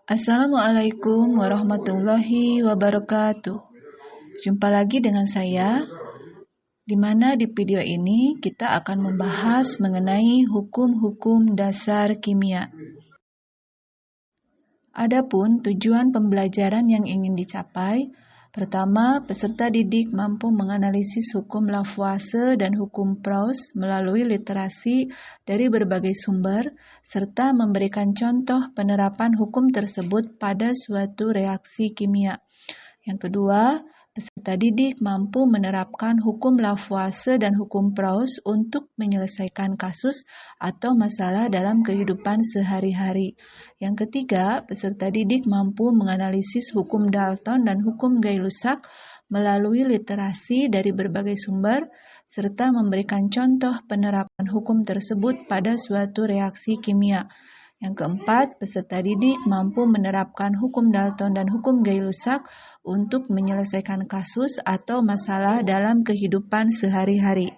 Assalamualaikum warahmatullahi wabarakatuh. Jumpa lagi dengan saya, di mana di video ini kita akan membahas mengenai hukum-hukum dasar kimia. Adapun tujuan pembelajaran yang ingin dicapai, pertama, peserta didik mampu menganalisis hukum Lavoisier dan hukum Proust melalui literasi dari berbagai sumber, serta memberikan contoh penerapan hukum tersebut pada suatu reaksi kimia. Yang kedua, peserta didik mampu menerapkan hukum Lavoisier dan hukum Proust untuk menyelesaikan kasus atau masalah dalam kehidupan sehari-hari. Yang ketiga, peserta didik mampu menganalisis hukum Dalton dan hukum Gay-Lussac melalui literasi dari berbagai sumber, serta memberikan contoh penerapan hukum tersebut pada suatu reaksi kimia. Yang keempat, peserta didik mampu menerapkan hukum Dalton dan hukum Gay-Lussac untuk menyelesaikan kasus atau masalah dalam kehidupan sehari-hari.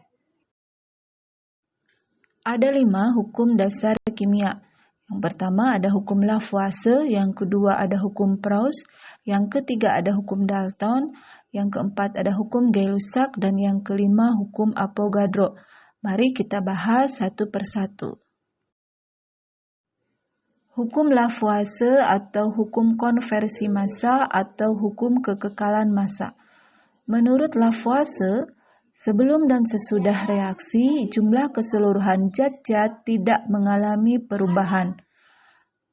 Ada 5 hukum dasar kimia. Yang pertama ada hukum Lavoisier, yang kedua ada hukum Proust, yang ketiga ada hukum Dalton, yang keempat ada hukum Gay-Lussac, dan yang kelima hukum Avogadro. Mari kita bahas satu persatu. Hukum Lavoisier atau hukum konversi massa atau hukum kekekalan massa. Menurut Lavoisier, sebelum dan sesudah reaksi, jumlah keseluruhan zat-zat tidak mengalami perubahan.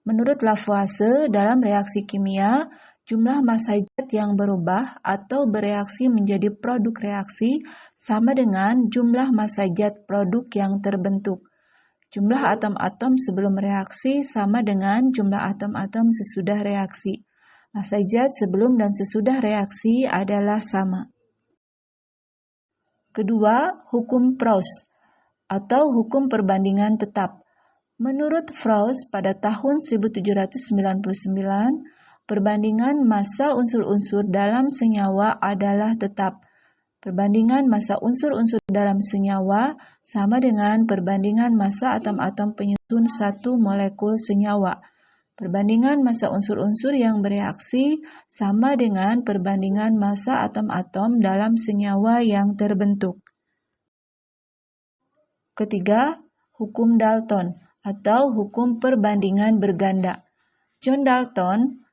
Menurut Lavoisier, dalam reaksi kimia, jumlah massa zat yang berubah atau bereaksi menjadi produk reaksi sama dengan jumlah massa zat produk yang terbentuk. Jumlah atom-atom sebelum reaksi sama dengan jumlah atom-atom sesudah reaksi. Massa zat sebelum dan sesudah reaksi adalah sama. Kedua, hukum Proust atau hukum perbandingan tetap. Menurut Proust pada tahun 1799, perbandingan massa unsur-unsur dalam senyawa adalah tetap. Perbandingan massa unsur-unsur dalam senyawa sama dengan perbandingan massa atom-atom penyusun satu molekul senyawa. Perbandingan massa unsur-unsur yang bereaksi sama dengan perbandingan massa atom-atom dalam senyawa yang terbentuk. Ketiga, hukum Dalton atau hukum perbandingan berganda. John Dalton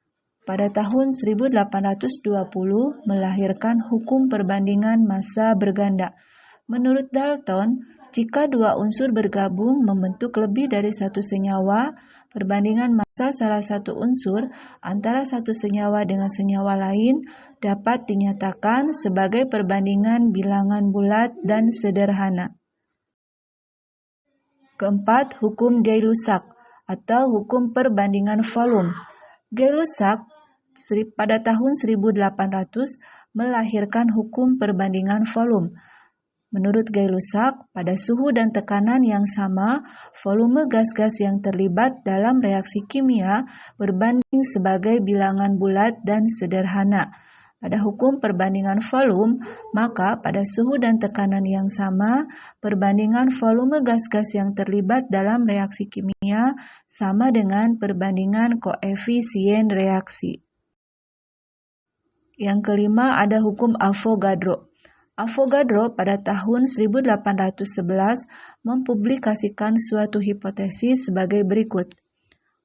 pada tahun 1820 melahirkan hukum perbandingan massa berganda. Menurut Dalton, jika dua unsur bergabung membentuk lebih dari satu senyawa, perbandingan massa salah satu unsur antara satu senyawa dengan senyawa lain dapat dinyatakan sebagai perbandingan bilangan bulat dan sederhana. Keempat, hukum Gay-Lussac atau hukum perbandingan volume. Gay-Lussac pada tahun 1800 melahirkan hukum perbandingan volume. Menurut Gay-Lussac, pada suhu dan tekanan yang sama, volume gas-gas yang terlibat dalam reaksi kimia berbanding sebagai bilangan bulat dan sederhana. Pada hukum perbandingan volume, maka pada suhu dan tekanan yang sama, perbandingan volume gas-gas yang terlibat dalam reaksi kimia sama dengan perbandingan koefisien reaksi. Yang kelima ada hukum Avogadro. Avogadro pada tahun 1811 mempublikasikan suatu hipotesis sebagai berikut.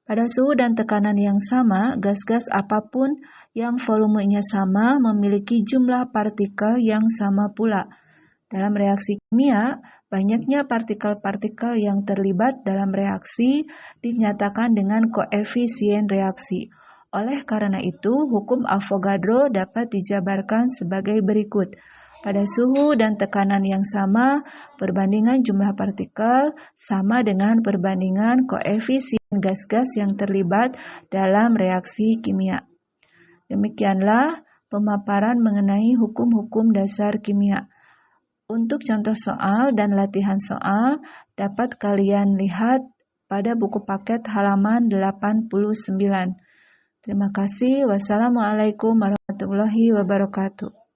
Pada suhu dan tekanan yang sama, gas-gas apapun yang volumenya sama memiliki jumlah partikel yang sama pula. Dalam reaksi kimia, banyaknya partikel-partikel yang terlibat dalam reaksi dinyatakan dengan koefisien reaksi. Oleh karena itu, hukum Avogadro dapat dijabarkan sebagai berikut. Pada suhu dan tekanan yang sama, perbandingan jumlah partikel sama dengan perbandingan koefisien gas-gas yang terlibat dalam reaksi kimia. Demikianlah pemaparan mengenai hukum-hukum dasar kimia. Untuk contoh soal dan latihan soal dapat kalian lihat pada buku paket halaman 89. Terima kasih. Wassalamualaikum warahmatullahi wabarakatuh.